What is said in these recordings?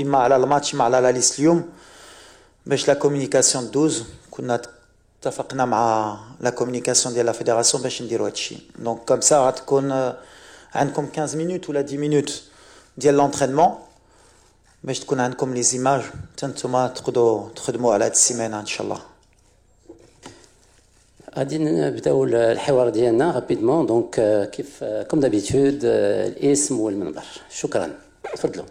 اما على الماتش اما على لا ليست اليوم باش لا كومونيكاسيون دوز كنا اتفقنا مع لا كومونيكاسيون ديال لا فيدراسيون باش نديرو هادشي دونك كوم سا غتكون عندكم 15 مينوت ولا 10 مينوت ديال لونترينمون باش تكون عندكم لي زيماج حتى نتوما تقدروا تخدموا على هاد السيمانه ان شاء الله. غادي نبداو الحوار ديالنا رابيدمون دونك كيف كوم دابيتود الاسم والمنبر. شكرا تفضلوا.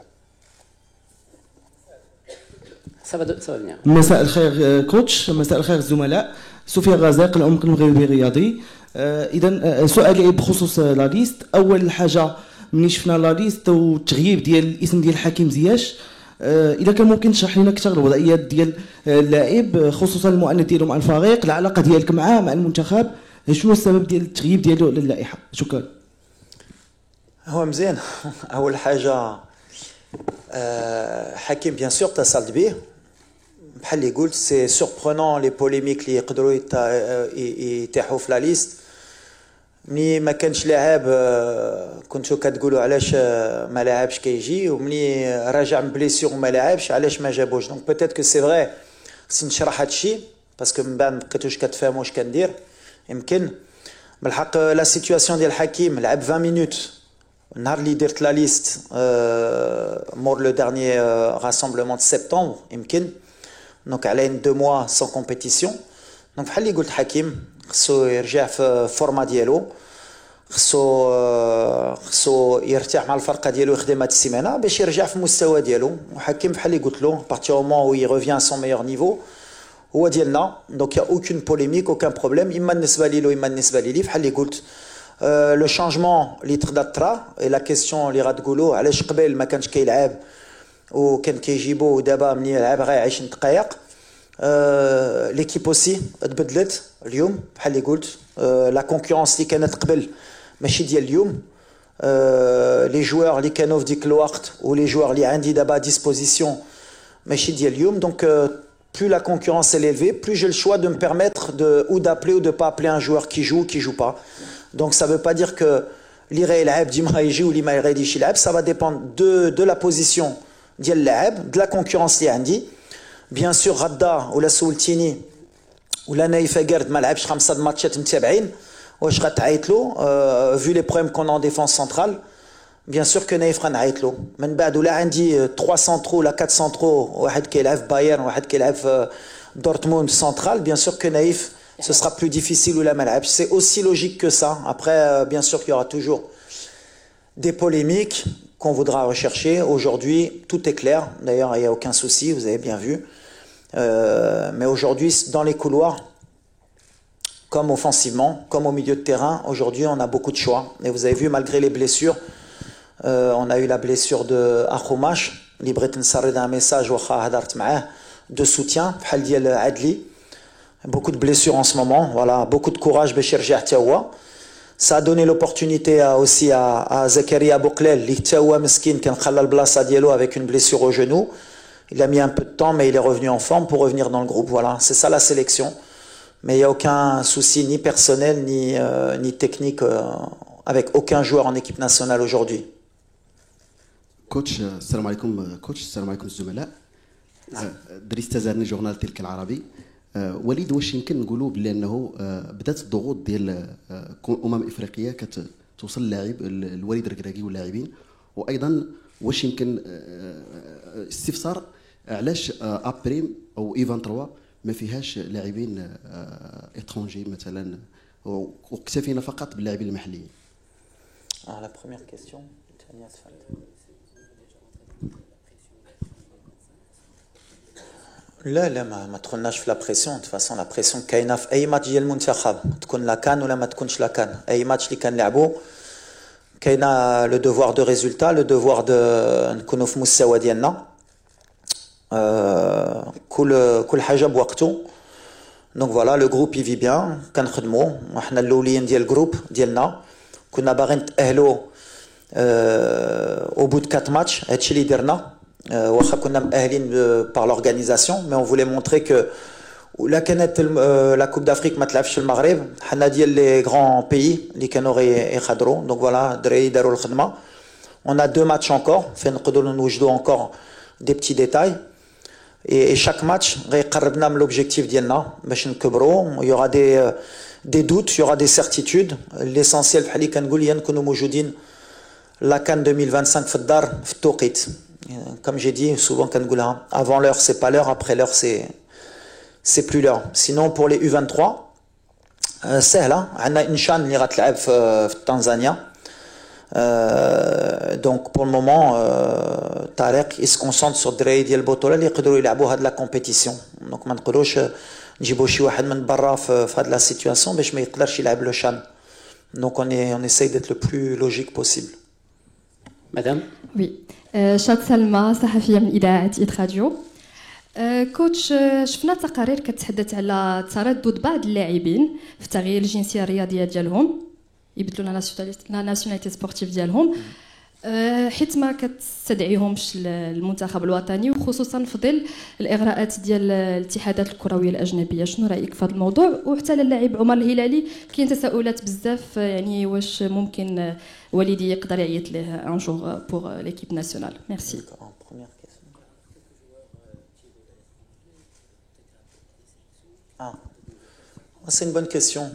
مساء الخير كوتش، مساء الخير الزملاء. سفيان غازق العمق المغربي الرياضي. اذا سؤالي بخصوص لا ليست. اول حاجه ملي شفنا لا ليست والتغييب ديال الاسم ديال حكيم زياش، اذا كان ممكن تشرح لنا اكثر الوضعيات ديال اللاعب خصوصا المعاناه ديالو مع الفريق، العلاقه ديالك معاه مع المنتخب، شنو السبب ديال التغييب ديالو للائحه؟ شكرا. هو مزيان. اول حاجه حكيم بيان سور اتصلت به بحال اللي قلت سي سوربرونون لي بوليميك اللي يقدروا يتيحوا في لا ليست. ملي ما كانش لاعب كنتو كتقولوا علاش ما لاعبش كيجي، وملي راجع من بليسيور وما لاعبش علاش ما جابوش. دونك بوتيت كو سي فري خصني نشرح هادشي باسكو من بعد ما بقيتوش كتفهموا واش كندير. يمكن بالحق لا سيتوياسيون ديال حكيم لعب 20 مينوت النهار اللي درت لا ليست مور لو ديرني راسامبلمون دو سبتمبر يمكن، دونك على 2 موا سون كومبيتيسيون. دونك بحال اللي قلت حكيم خصو يرجع في الفورما ديالو، خصو يرتاح مع الفرقه ديالو، يخدم هاد السيمانه باش يرجع في المستوى ديالو. وحكيم بحال اللي قلت له بارتي مومون وي ريفيان سون ميور نيفو هو ديالنا، دونك يا اوكين بوليميك اوكان بروبليم، اما بالنسبه لي اما بالنسبه لي. بحال اللي قلت لو شانجمون اللي تقدر طرا لا كيسيون اللي غتقولوا علاش قبل ما كانش كيلعب وكان كيجيبو ودابا ملي يلعب غيعيش دقائق. ليكيب اوسي تبدلت اليوم بحال اللي قلت، لا كونكورونس اللي كانت قبل ماشي ديال اليوم. لي جوار اللي كانوا في ديك الوقت ولي جوار اللي عندي دابا ديسبوزيسيون ماشي ديال اليوم. دونك plus la concurrence est élevée, plus j'ai le choix de me permettre ou d'appeler ou de ne pas appeler un joueur qui joue ou qui ne joue pas. Donc ça ne veut pas dire que l'Ira el Dima il joue ou l'Ima il ça va dépendre de la position de la concurrence li عندي. Bien sûr Radda ou la Soultini ou la Naïf Agard ما لعبش 5 ماتشات متابعين واش غتعيط له vu les problèmes qu'on a en défense centrale. Bien sûr que Naïf غنعيط له من بعد ولا عندي 3 سنترو ولا 4 سنترو، واحد كيلعب في بايرن واحد كيلعب في دورتموند سنترال. Bien sûr que Naïf ce sera plus difficile ou la malhab. C'est aussi logique que ça. Après, bien sûr qu'il y aura toujours des polémiques qu'on voudra rechercher. Aujourd'hui, tout est clair. D'ailleurs, il n'y a aucun souci, vous avez bien vu. Mais aujourd'hui, dans les couloirs, comme offensivement, comme au milieu de terrain, aujourd'hui, on a beaucoup de choix. Et vous avez vu, malgré les blessures, on a eu la blessure de Akhoumash. Libret Nsarri d'un message de soutien. Bhal dial Adli. Beaucoup de blessures en ce moment, voilà, beaucoup de courage Béchir Tiawa. Ça a donné l'opportunité aussi à Zakaria Bouklel, li Tiawa Meskin qui a khalal blassa dielo avec une blessure au genou. Il a mis un peu de temps mais il est revenu en forme pour revenir dans le groupe. Voilà, c'est ça la sélection. Mais il n'y a aucun souci ni personnel ni technique avec aucun joueur en équipe nationale aujourd'hui. Coach, salam alaikum coach, salam alaikum زملاء. دريس تزارني جورنال تلك العربي. وليد واش يمكن نقولوا بلي انه بدات الضغوط ديال افريقيه كتوصل اللاعب الوليد الركراكي واللاعبين، وايضا واش يمكن استفسار علاش ابريم او ايفان 3 ما فيهاش لاعبين اترونجي مثلا واكتفينا فقط باللاعبين المحليين؟ La première question, لا ما تدخلناش في لا بريسيون. دو فاسون لا بريسيون كاينه في اي ماتش ديال المنتخب، تكون لا كان ولا ما تكونش لا كان. اي ماتش اللي كنلعبو كاينه لو دوفوار دو ريزولتا، لو دوفوار دو نكونوا في مستوى ديالنا. كل حاجه بوقته. دونك فوالا لو جروب يفي بيان، كنخدموا وحنا الاولين ديال الجروب ديالنا. كنا باغيين نتاهلوا au bout de 4 matchs. هادشي اللي درنا. واخا كنا مأهلين par l'organisation, mais on voulait montrer que ولا كانت لا كوب دافريك ما تلعبش في المغرب، حنا ديال لي غران بيي اللي كانوا يخضروا. دونك فوالا الدراري داروا الخدمه. On a 2 matchs encore فين نقدروا نوجدوا encore des petits détails. Et chaque match, l'objectif d'Yenna, il y aura des doutes, il y aura des certitudes. L'essentiel, la CAN 2025 comme j'ai dit souvent, avant l'heure, c'est pas l'heure, après l'heure, c'est plus l'heure. Sinon, pour les U23, c'est là, on a une chaîne qui va en Tanzanie. Donc pour le moment, Tarek il se concentre sur الدراري ديال البطوله اللي يقدروا يلعبوا هاد لا كومبيتيسيون. دونك ما نقدروش نجيبوا شي واحد من برا في هاد لا سيتوياسيون باش ما يقدرش يلعب لو شان. Donc on essaye d'être le plus logique possible. Madame. Oui. شاد سلمى صحفيه من اذاعه إيد راديو. كوتش شفنا تقارير كتحدث على تردد بعض اللاعبين في تغيير الجنسيه الرياضيه ديالهم يبدلوا لا ناسيوناليتي سبورتيف ديالهم حيت ما كتستدعيهمش المنتخب الوطني وخصوصا في ظل الاغراءات ديال الاتحادات الكرويه الاجنبيه. شنو رايك في هذا الموضوع؟ وحتى للاعب عمر الهلالي كاين تساؤلات بزاف يعني واش ممكن والدي يقدر يعيط ليه ان جور بور ليكيب ناسيونال. ميرسي. C'est une bonne question.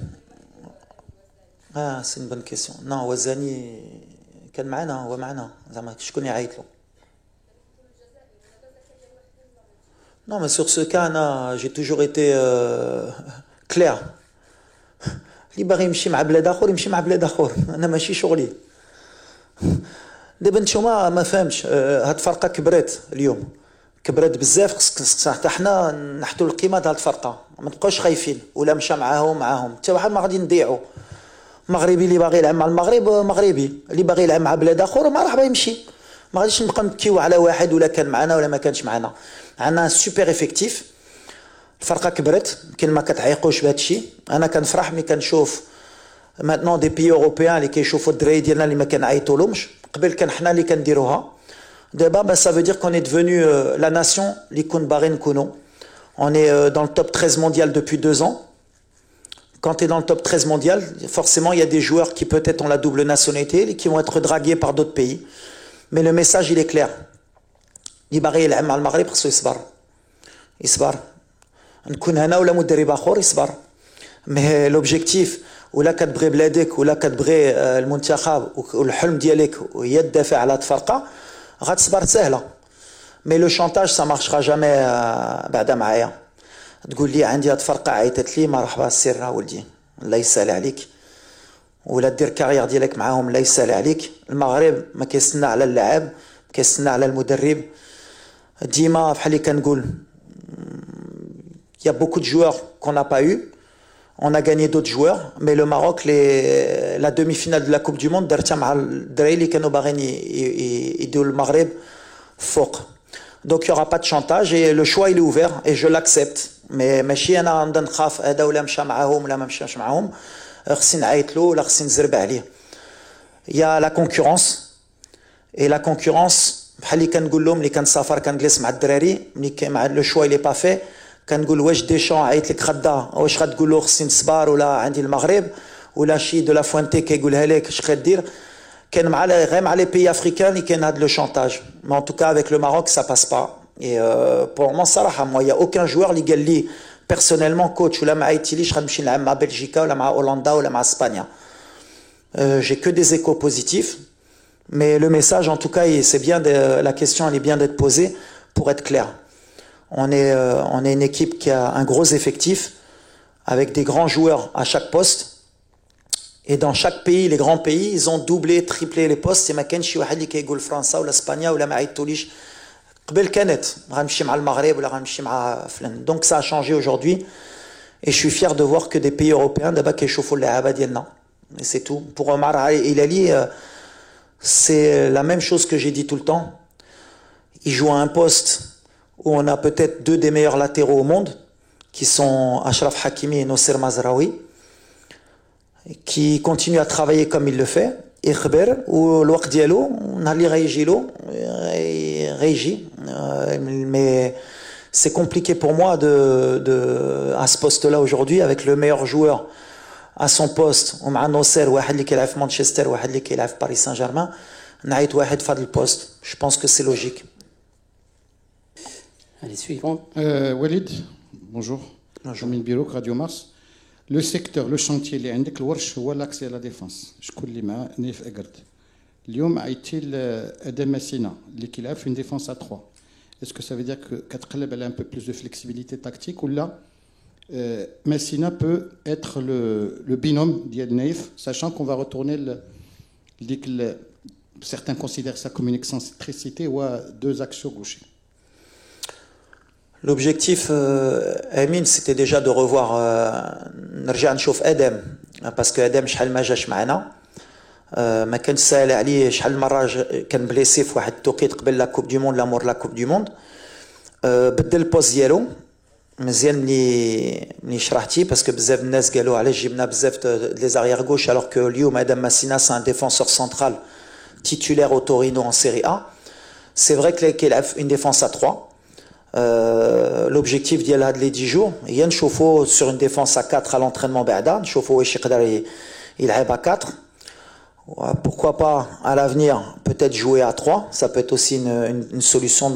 C'est une bonne question. Non, Wazani كان معنا هو معنا زعما شكون يعيط له. Non, mais sur ce cas, j'ai toujours été clair. اللي باغي يمشي مع بلاد اخر يمشي مع بلاد اخر، انا ماشي شغلي. دابا نتوما ما فهمش هاد الفرقه كبرت اليوم، كبرت بزاف. خصك حتى حنا نحطوا القيمه د هاد الفرقه، ما نبقاوش خايفين ولا مشى معاهم حتى واحد ما غادي نضيعوا. مغربي اللي باغي يلعب مع المغرب مغربي، اللي باغي يلعب مع بلاد اخر مرحبا يمشي. ما غاديش نبقى نبكيو على واحد ولا كان معنا ولا ما كانش معنا. عندنا سوبر افكتيف، الفرقه كبرت، يمكن ما كتعيقوش بهذا الشيء. انا كنفرح ملي كنشوف ماتنون دي بيي اوروبيان اللي كيشوفوا الدراري ديالنا اللي ما كنعيطولهمش. قبل كان حنا اللي كنديروها، دابا ça veut dire qu'on est devenu la nation اللي كون باغي نكونوا. On est dans le top 13 mondial depuis 2 ans. Quand tu es dans le top 13 mondial, forcément il y a des joueurs qui peut-être ont la double nationalité et qui vont être dragués par d'autres pays. Mais le message il est clair. اللي باغي يلعب مع المغرب خصو يصبر. نكون هنا ولا مدرب اخر يصبر. مي لوبجيكتيف ولا كتبغي بلادك ولا كتبغي المنتخب والحلم ديالك هي تدافع على الفرقه غتصبر سهله. مي لو شانتاج سا مارشرا جامي بعدا معايا. تقول لي عندي هاد الفرقه عيطت لي مرحبا سير ولدي الله يسهل عليك، ولا دير كارير ديالك معاهم الله يسهل عليك. المغرب ما كيستنى على اللاعب، كيستنى على المدرب. ديما بحال اللي كنقول il y a beaucoup de joueurs qu'on n'a pas eu. On a gagné d'autres joueurs, mais le Maroc, la demi-finale de la Coupe du Monde, درتها مع الدراري اللي كانوا باغيين يديو المغرب فوق. Donc il y aura pas de chantage et le choix il est ouvert et je l'accepte. Mais ماشي انا نبدا نخاف هذا ولا مشى معاهم ولا ما مشاش معاهم خصني نعيط له ولا خصني نزرب عليه. Il y a la concurrence et la concurrence بحال اللي كنقول لهم اللي كنسافر كنجلس مع الدراري ملي مع لو شوا اللي با في كنقول واش ديشان عيط لك غدا واش غتقول له خصني نصبر ولا عندي المغرب ولا شي دو لا فوانتي كيقولها لك اش غدير. كان مع غير مع لي بيي افريكان اللي كاين هذا لو شانتاج. مي ان توكا افيك لو ماروك سا باس با. اي بور مون صراحه مو يا اوكان جوار اللي قال لي بيرسونيلمون كوتش ولا ما عيطتيليش غنمشي نلعب مع بلجيكا ولا مع هولندا ولا مع اسبانيا. J'ai que des échos positifs, mais le message en tout cas c'est bien la question elle est bien d'être posée pour être clair. On est une équipe qui a un gros effectif avec des grands joueurs à chaque poste. Et dans chaque pays, les grands pays, ils ont doublé, triplé les postes. Et ما كانش شي واحد اللي كيقول فرنسا ولا اسبانيا ولا ما عيطوليش. قبل كانت غنمشي مع المغرب ولا غنمشي مع فلان. Donc ça a changé aujourd'hui. Et je suis fier de voir que des pays européens دابا كيشوفوا اللعابه ديالنا. Et c'est tout. Pour Omar Hilali, c'est la même chose que j'ai dit tout le temps. Il joue à un poste où on a peut-être 2 des meilleurs latéraux au monde, qui sont Achraf Hakimi et Nosser Mazraoui, qui continuent à travailler comme il le fait. Et Khber, ou l'Ouaq Diallo, on a li Rayjilo, mais c'est compliqué pour moi à ce poste-là aujourd'hui, avec le meilleur joueur à son poste ومع نوصير واحد اللي كيلعب في مانشستر واحد اللي كيلعب في باريس سان جيرمان نعيط واحد في هذا البوست. Je pense que c'est logique. Allez, suivant. Walid, bonjour. Bonjour. Amin Birouk, Radio Mars. Le secteur, le chantier اللي عندك الورش هو l'accès à la défense. شكون اللي معاه نيف أقرد. اليوم عيطتي لأدم مسينا اللي كيلعب في une défense à 3. Est-ce que ça veut dire que كتقلب على un peu plus de flexibilité tactique ou là Messina peut être le binôme d'Yed Naïf, sachant qu'on va retourner certains considèrent ça comme une excentricité ou à deux axes gauchers. L'objectif, Amin, c'était déjà de revoir نرجع نشوف ادم باسكو ادم شحال ما جاش معنا ما كانش ساهل عليه شحال مره كان بليسي في واحد التوقيت قبل لا كوب دو موند لامور لا كوب دو موند بدل البوست ديالو مزيان ملي شرحتي باسكو بزاف الناس قالوا علاش جبنا بزاف لي زاريير غوش alors que اليوم ادم ماسينا c'est un défenseur central titulaire au Torino en Serie A. C'est vrai qu'il a une défense à 3. L'objectif d'y aller les 10 jours, il y a un chauffe-eau sur une défense à 4 à l'entraînement Ba'da, chauffe-eau il a à 4. Pourquoi pas à l'avenir peut-être jouer à 3, ça peut être aussi une solution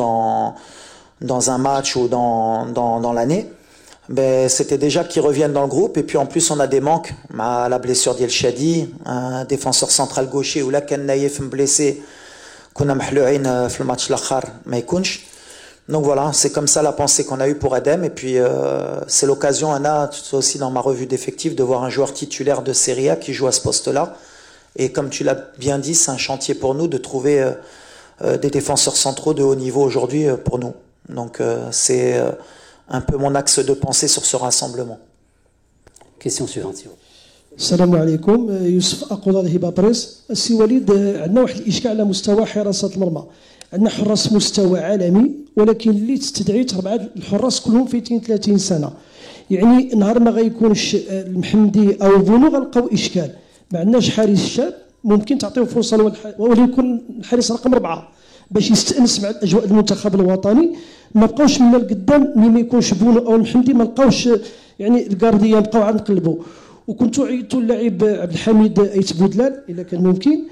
dans un match ou dans l'année. Ben, c'était déjà qu'ils reviennent dans le groupe et puis en plus on a des manques. La blessure d'El Shadi, un défenseur central gaucher ou là Ken Naïef blessé qu'on a mahlouin le match l'akhar ma ykunch. Donc voilà, c'est comme ça la pensée qu'on a eue pour Adem et puis c'est l'occasion Anna aussi dans ma revue d'effectifs de voir un joueur titulaire de Serie A qui joue à ce poste-là et comme tu l'as bien dit, c'est un chantier pour nous de trouver des défenseurs centraux de haut niveau aujourd'hui pour nous. Donc c'est un peu mon axe de pensée sur ce rassemblement. Question suivante. السلام عليكم يوسف أقول هبة بريس السي وليد عندنا واحد الإشكال على مستوى حراسة المرمى عندنا حراس مستوى عالمي ولكن اللي تستدعي 4 الحراس كلهم في 30 سنة يعني نهار ما غيكونش المحمدي أو بونو غنلقاو إشكال ما عندناش حارس شاب ممكن تعطيه فرصة وليكون الحارس رقم 4 باش يستأنس مع الأجواء المنتخب الوطني ما بقاوش من القدام ملي ما يكونش بونو او المحمدي ما لقاوش يعني الكارديان بقاو عاد نقلبوا وكنتو عيطوا اللاعب عبد الحميد ايت بودلال الا كان ممكن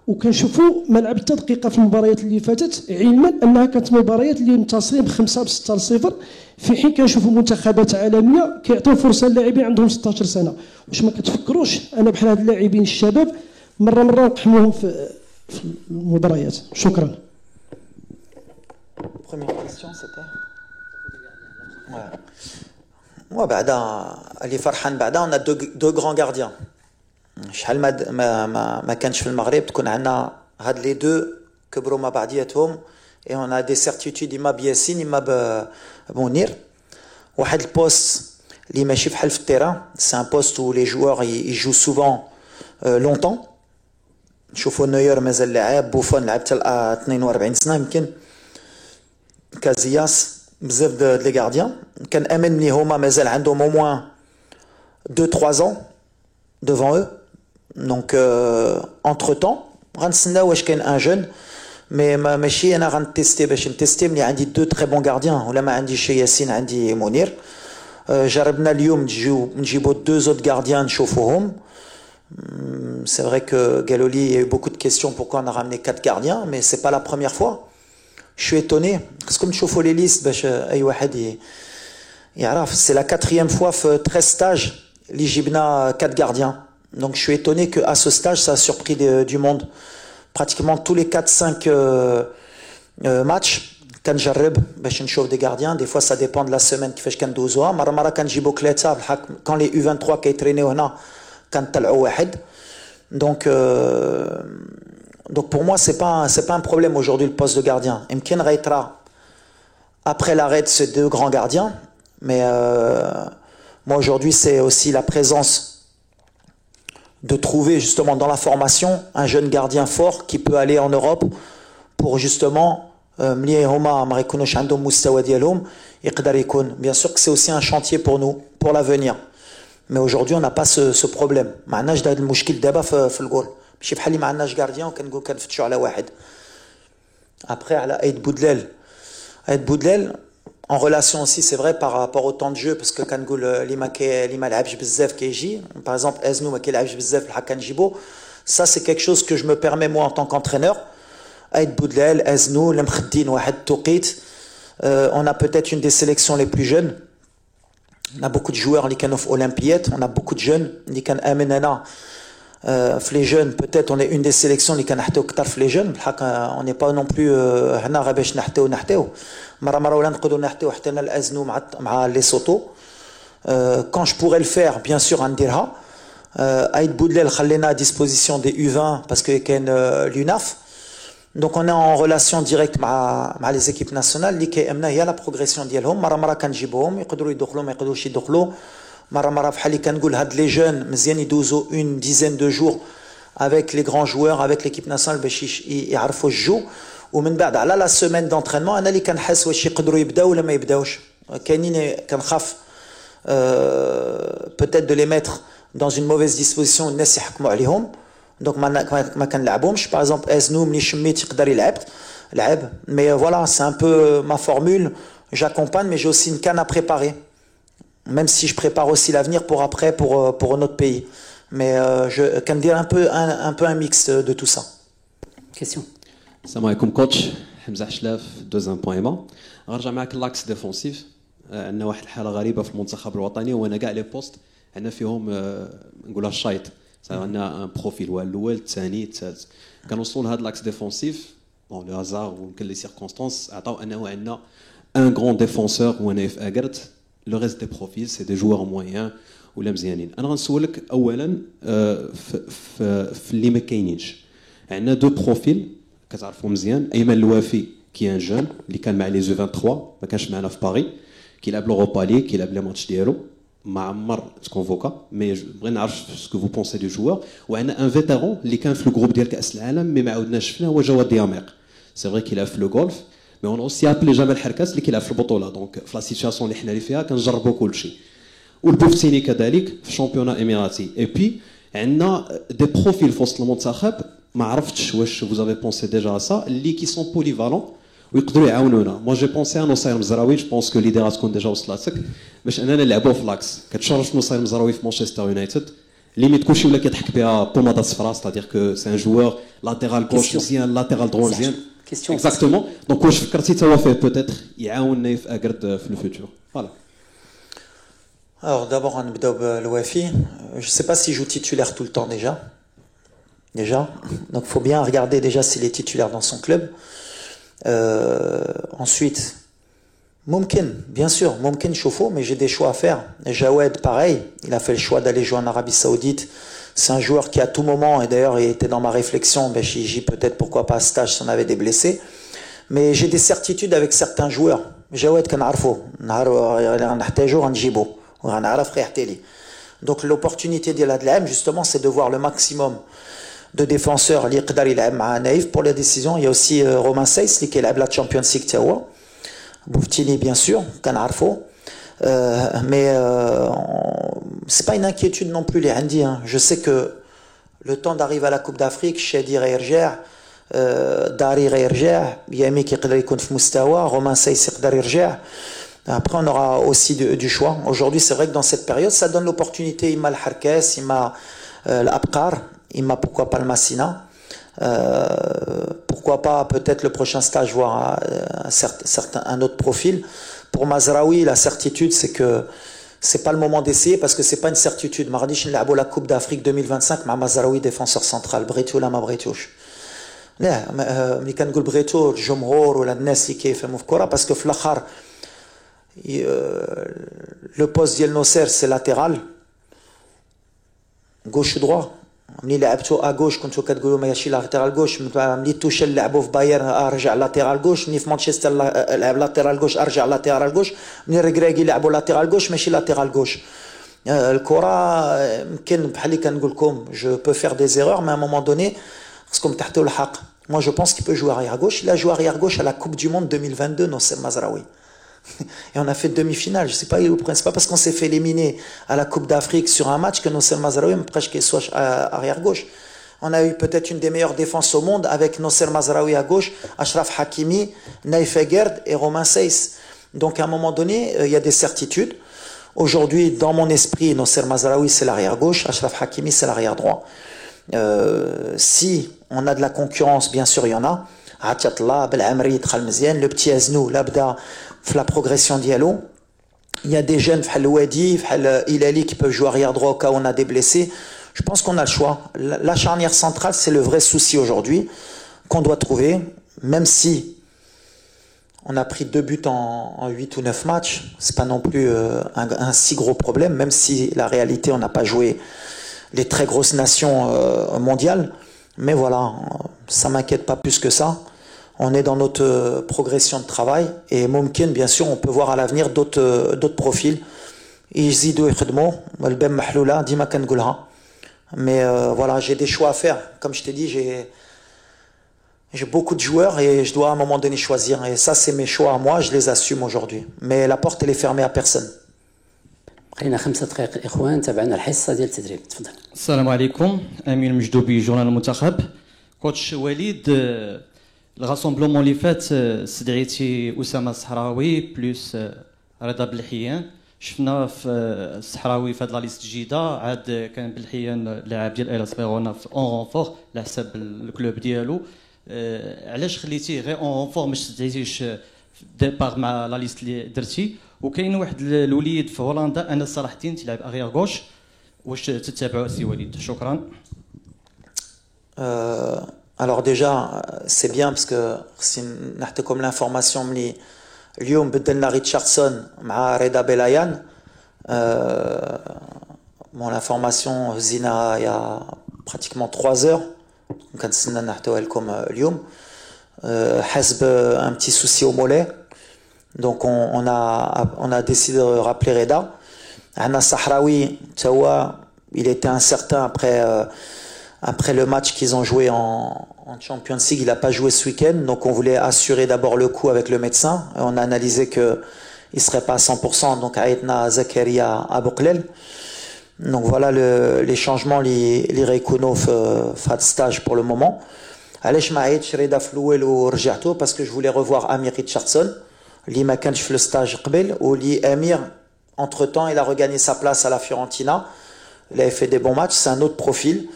وكنشوفوا ملعب التدقيقه في المباريات اللي فاتت علما انها كانت مباريات اللي منتصرين ب5 ب6-0 في حين كنشوفوا منتخبات عالميه كيعطيو فرصه للاعبين عندهم 16 سنه واش ما كتفكروش انا بحال هاد اللاعبين الشباب مره نقحموهم في المباريات شكرا. Première question, c'était ouais. بعدا اللي فرحان بعدا on a deux grands gardiens. شحال ما كانش في المغرب تكون عندنا هاد لي دو كبروا مع بعضياتهم et on a des certitudes إما بياسين إما بمنير. واحد البوست اللي ماشي بحال في التيران c'est un poste où les joueurs ils jouent souvent longtemps. نشوفوا نوير مازال لاعب بوفون لعب حتى 42 سنة يمكن كازياس بزاف de les gardiens كان امن اللي هما مازال عندهم au moins 2-3 ans devant eux donc entre temps غنتسناو واش كاين ان جون مي ماشي انا غنتيستي باش نتيستي ملي عندي 2 très bons gardiens ولا ما عنديش ياسين عندي منير جربنا اليوم نجيبوا 2 autres gardiens نشوفوهم. C'est vrai que Galoli, il y a eu beaucoup de questions pourquoi on a ramené 4 gardiens mais c'est pas la première fois. Je suis étonné parce que comme je fais les listes c'est la 4e fois في 13 stages اللي جبنا 4 gardiens donc je suis étonné que à ce stage ça a surpris du monde pratiquement tous les 4-5 matchs كنجرب باش نشوف des gardiens des fois ça dépend de la semaine كيفاش كندوزوها مره كنجيبو 3 quand les U23 كيترينيو هنا كنطلعوا واحد donc pour moi c'est pas un problème aujourd'hui le poste de gardien. Imkin Reitra après l'arrêt de ces 2 grands gardiens mais moi aujourd'hui c'est aussi la présence de trouver justement dans la formation un jeune gardien fort qui peut aller en Europe pour justement ملي هما ما يكونوش عندهم مستوى ديالهم يقدر يكون bien sûr que c'est aussi un chantier pour nous pour l'avenir mais aujourd'hui on n'a pas ce problème ما عندناش هذا المشكل دابا في الجول ماشي بحال اللي ما عندناش غارديان وكنقول كنفتشوا على واحد. Après على ايد بودلال en relation aussi c'est vrai par rapport au temps de jeu parce que كنقول اللي ما لعبش بزاف كيجي par exemple ازنو ما كيلعبش بزاف بحال كنجيبو ça c'est quelque chose que je me permets moi en tant qu'entraîneur ايد بودلال ازنو اللي مخدين واحد التوقيت On a peut-être une des sélections les plus jeunes. On a beaucoup de joueurs qui sont olympiades, on a beaucoup de jeunes qui sont amenés. Les jeunes, peut-être on est une des sélections qui sont les jeunes. On n'est pas non plus quand je pourrais le faire, bien sûr, on dira. Aïd Boudlel khallena à disposition des U20 parce qu'il y a l'UNAF. Donc on est en relation directe avec les équipes nationales. Il y a la progression ديالهم. مرة كنجيبهم يقدروا يدخلوا ما يقدروش يدخلوا. مرة بحال اللي كنقول هاد les jeunes مزيان يدوزوا une dizaine de jours avec les grands joueurs avec l'équipe nationale باش يعرفوا الجو. ومن بعد على la semaine d'entraînement انا اللي كنحس واش يقدروا يبداو ولا ما يبداوش. كاينين كنخاف peut-être de les mettre dans une mauvaise disposition الناس يحكموا عليهم. Donc ما كنلعبهمش. Par exemple Eznou ملي شميت يقدر يلعب. Mais voilà, c'est un peu ma formule. J'accompagne, mais j'ai aussi une canne à préparer. Même si je prépare aussi l'avenir pour après, pour notre pays. Mais je can dire un peu un mix de tout ça. Question. Salam alaikum coach. Hamza Hchlaf, deuxième point aimant. غنرجع معك l'axe défensif. عندنا واحد الحالة غريبة في المنتخب الوطني وانا كاع لي بوست عندنا فيهم نقولها الشايط. عندنا ان بروفيل هو الاول الثاني الثالث. كنوصلوا لهذا لاكس ديفونسيف بون لو هازار ويمكن لي سيركونستانس عطاو انه عندنا ان غران ديفونسور هو نايف اكرت. لو ريست دي بروفيل سي دي جوار مويان ولا مزيانين. انا غنسولك اولا في اللي ما كاينينش. عندنا دو بروفيل كتعرفوا مزيان. ايمن الوافي كي ان جون اللي كان مع لي زو 23 ما كانش معنا في باري كيلعب لوروبا ليغ كيلعب لي ماتش ديالو ما عمر تكونفوكا. مي بغينا نعرف سكو فو بونسي دو جوار. وعندنا ان فيتيرون اللي كان في الجروب ديال كاس العالم مي ما عاودناش شفناه هو جواد دياميق. سي فري كيلعب في لو غولف مي اون اوسي ابلي جمال حركاس اللي كيلعب في البطوله. دونك في لا سيتياسيون اللي حنا اللي فيها كنجربوا كلشي. والبوفتيني كذلك في الشامبيونا اميراتي. اي بي عندنا دي بروفيل في وسط المنتخب ما عرفتش واش فوز افي بونسي ديجا سا اللي كي سون بوليفالون ويقدروا يعاونونا. مو جي بونسي ان نصير مزراوي. جو بونس كو ليدي غتكون ديجا وصلاتك باش اننا نلعبوا في لاكس. كتشرف نصير مزراوي في مانشستر يونايتد ليميت كلشي ولا كيضحك بها بومادا صفراء. ستادير كو سي ان جوور لاتيرال غوش مزيان لاتيرال دروا مزيان. اكزاكتومون. دونك واش فكرتي تا هو فيه بوتيتر يعاون نايف اكرد في الفوتور. فوالا. Alors d'abord on نبداو بالوافي. Je sais pas si je joue titulaire tout le temps déjà. Donc faut bien regarder déjà s'il est titulaire dans son club. Ensuite, Moumkin, bien sûr, Moumkin Choufo, mais j'ai des choix à faire. Jawed, pareil, il a fait le choix d'aller jouer en Arabie Saoudite. C'est un joueur qui, à tout moment, et d'ailleurs, il était dans ma réflexion, ben, j'ai peut-être pourquoi pas à stage si on avait des blessés. Mais j'ai des certitudes avec certains joueurs. Jawed, donc l'opportunité de l'Adlam, justement, c'est de voir le maximum de défenseurs اللي يقدر يلعب مع نايف pour les décisions. Il y a aussi Romain Seyss اللي كيلعب la Champions League تا هو. Bouftini bien sûr كنعرفو. Mais c'est pas une inquiétude non plus اللي عندي. Je sais que le temps d'arriver à la Coupe d'Afrique, Chedi غيرجع, Dari غيرجع, Yami كيقدر يكون في مستوى, Romain Seyss يقدر يرجع. Après, on aura aussi du choix. Aujourd'hui, c'est vrai que dans cette période, ça donne l'opportunité. Il m'a le Harkes, il m'a l'Abqar, il m'a pourquoi pas le Massina. Pourquoi pas peut-être le prochain stage voir un autre profil. Pour Mazraoui, la certitude, c'est que c'est pas le moment d'essayer parce que c'est pas une certitude. Mardi, je l'ai la Coupe d'Afrique 2025, ma Mazraoui défenseur central, Bretou la ma Bretouche. لا ملي كنقول بريتو الجمهور ولا الناس اللي كيفهموا في الكره باسكو في الاخر لو بوست ديال نوسير سي لاتيرال غوش دروا. ملي لعبتو اغوش كنتو كتقولوا ماشي لاتيرال غوش. ملي توشل لعبوا في بايرن رجع لاتيرال غوش. ملي في مانشستر لعب لاتيرال غوش ارجع لاتيرال غوش. ملي ريغراغي لعبوا لاتيرال غوش ماشي لاتيرال غوش. الكره يمكن بحال اللي كنقول لكم جو بو فير دي زيرور مي ا مومون دوني خصكم تحطوا الحق. Moi je pense qu'il peut jouer arrière gauche. Il a joué arrière gauche à la Coupe du Monde 2022 Nosser Mazraoui. Et on a fait demi-finale. Je sais pas, c'est pas parce qu'on s'est fait éliminer à la Coupe d'Afrique sur un match que Nosser Mazraoui presque qu'il soit arrière gauche. On a eu peut-être une des meilleures défenses au monde avec Nosser Mazraoui à gauche, Achraf Hakimi, Naïf Egerd et Romain Seyss. Donc à un moment donné, il y a des certitudes. Aujourd'hui, dans mon esprit, Nosser Mazraoui c'est l'arrière gauche, Achraf Hakimi c'est l'arrière droit. Si on a de la concurrence, bien sûr il y en a. Atiatla, Belhamri, دخل مزيان. Le petit Aznou, là bda في la progression dialo. Il y a des jeunes بحال Wadi, بحال Ilali qui peuvent jouer arrière droit au cas où on a des blessés. Je pense qu'on a le choix. La charnière centrale, c'est le vrai souci aujourd'hui qu'on doit trouver, même si on a pris 2 buts en 8 ou 9 matchs, c'est pas non plus un si gros problème, même si la réalité, on n'a pas joué les très grosses nations mondiales. Mais voilà, ça m'inquiète pas plus que ça. On est dans notre progression de travail et mumkin, bien sûr, on peut voir à l'avenir d'autres profils. يزيدوا يخدموا والباب محلولة ديما كنقولها. Mais voilà, j'ai des choix à faire. Comme je t'ai dit, j'ai beaucoup de joueurs et je dois à un moment donné choisir. Et ça, c'est mes choix à moi, je les assume aujourd'hui. Mais la porte, elle est fermée à personne. بقينا 5 دقائق اخوان تابعنا الحصه ديال التدريب تفضل. السلام عليكم امين المجدوبي جورنال المنتخب. كوتش وليد الراسومبلومون اللي فات استدعيتي اسامه الصحراوي بلوس رضا بلحيان. شفنا في الصحراوي في هاد لا ليست الجديده عاد كان بلحيان لاعب ديال ايلاس فيرونا في اون رونفور على حساب الكلوب ديالو. علاش خليتيه غير اون رونفور ما استدعيتيش ديبار مع لا ليست اللي درتي؟ وكاين واحد الوليد في هولندا انس صلاح الدين تيلعب اغير غوش، واش تتابعوا سي وليد؟ شكرا. Alors déjà, c'est bien parce que si نحكي comme l'information ملي اليوم بدلنا ريتشاردسون مع رضا بلايان. Bon, l'information هزينا il y a pratiquement 3 heures. كنتسنى نحكيوها لكم اليوم. حسب un petit souci au mollet. Donc on a décidé de rappeler Reda. Anna Sahraoui, il était incertain après le match qu'ils ont joué en Champions League. Il n'a pas joué ce week-end, donc on voulait assurer d'abord le coup avec le médecin. Et on a analysé qu'il ne serait pas à 100%, donc Aïtna Zakaria Abouklel. Donc voilà les changements, les Reikuno fait stage pour le moment. Alesh Maïch, Reda Flouel ou Rjato, parce que je voulais revoir Amir Richardson. Li ma كانش في الستاج قبل ولي Amir entre temps il a regagné sa place à la Fiorentina. Il avait fait des bons matchs, c'est un autre profil.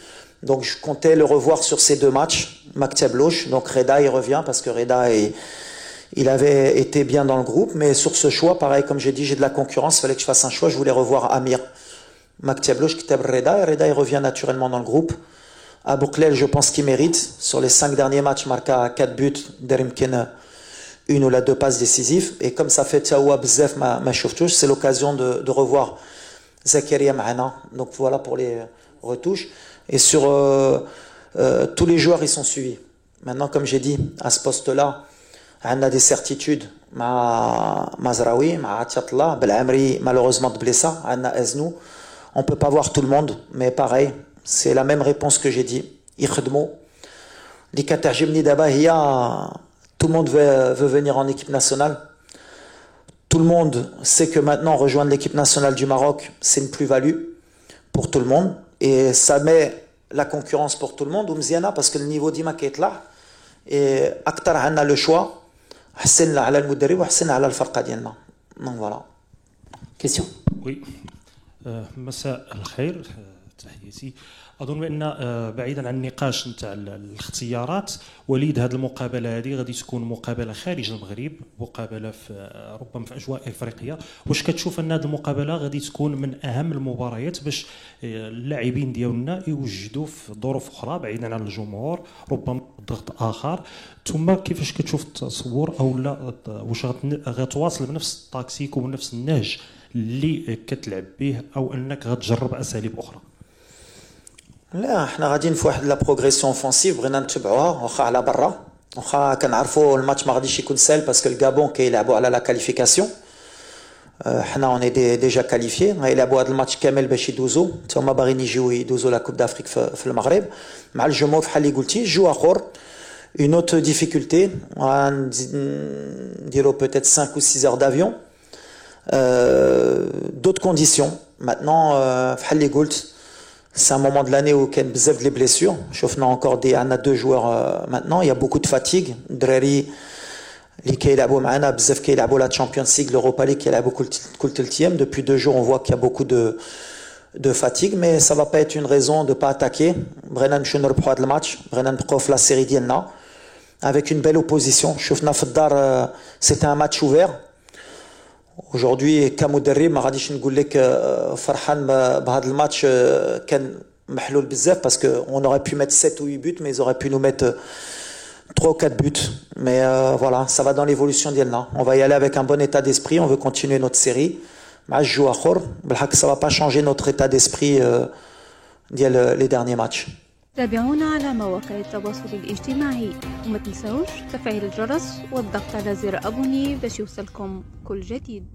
Donc je comptais le revoir sur ces 2 matchs. Maktab Louch, donc Reda il revient parce que Reda il avait été bien dans le groupe, mais sur ce choix, pareil comme j'ai dit, j'ai de la concurrence, il fallait que je fasse un choix, je voulais revoir Amir. Maktab Louch Kitab Reda et Reda il revient naturellement dans le groupe. Abouklel, je pense qu'il mérite. Sur les 5 derniers matchs, marqué 4 buts, Derimken 1 ou 2 passes décisives. Et comme ça fait Tawa Bzef ma chauftouche, c'est l'occasion de revoir Zakaria Mahana. Donc voilà pour les retouches. Et sur tous les joueurs, ils sont suivis. Maintenant, comme j'ai dit, à ce poste-là, on a des certitudes. Mazraoui, Atiatla, Belhamri, malheureusement de blessé, on a Aznou. On ne peut pas voir tout le monde, mais pareil, c'est la même réponse que j'ai dit. Ikhdmo. Les Katerjimni d'Abahia. Tout le monde veut venir en équipe nationale. Tout le monde sait que maintenant rejoindre l'équipe nationale du Maroc, c'est une plus-value pour tout le monde. Et ça met la concurrence pour tout le monde. Parce que le niveau d'Ima est là. Et Akhtar a le choix. Hassan ala al-Mudarrib ou Hassan ala al-Farqa dialna. Donc voilà. Question. Oui. مساء الخير تحياتي. اظن بان بعيدا عن النقاش نتاع الاختيارات وليد هذه المقابله هذه غادي تكون مقابله خارج المغرب، مقابله في ربما في اجواء افريقيا. واش كتشوف ان هذه المقابله غادي تكون من اهم المباريات باش اللاعبين ديالنا يوجدوا في ظروف اخرى بعيدا عن الجمهور، ربما ضغط اخر؟ ثم كيفاش كتشوف التصور او لا واش غتواصل بنفس التكتيك وبنفس النهج اللي كتلعب به او انك غتجرب اساليب اخرى؟ لا احنا غاديين في واحد لا بروغريسيون اوفونسيف بغينا نتبعوها واخا على برا، واخا كنعرفوا الماتش ما غاديش يكون سهل باسكو الكابون كيلعبوا على لا كاليفيكاسيون. حنا اوني ديجا كاليفيي، غيلعبوا هذا الماتش كامل باش يدوزوا، حتى هما باغيين يدوزوا لا كوب دافريك في المغرب مع الجمهور بحال اللي قلتي. جو اخر une autre difficulté, نديروا peut-être 5 ou 6 heures d'avion, d'autres conditions. Maintenant بحال اللي قلت c'est un moment de l'année où il y a beaucoup de blessures. On a encore on a 2 joueurs maintenant. Il y a beaucoup de fatigue. Drari, les qui jouent معنا بزاف qui jouent la Champions League, l'Europa League, qui jouent beaucoup le 10e. Depuis 2 jours, on voit qu'il y a beaucoup de fatigue, mais ça va pas être une raison de pas attaquer. Brennan نمشيو نربحوا هذا الماتش. Brennan نبقاو في la série ديالنا. avec une belle opposition. شوفنا في الدار c'était un match ouvert. Aujourd'hui كمدرب ما غاديش نقول لك فرحان بهذا الماتش كان محلول بزاف parce que on aurait pu mettre 7 ou 8 buts mais ils auraient pu nous mettre 3 ou 4 buts. Mais voilà, ça va dans l'évolution d'Yelna. On va y aller avec un bon état d'esprit, on veut continuer notre série. مع الجو اخر بالحق ça va pas changer notre état d'esprit ديال les derniers matchs. تابعونا على مواقع التواصل الاجتماعي وما تنسوش تفعيل الجرس والضغط على زر ابوني باش يوصلكم كل جديد.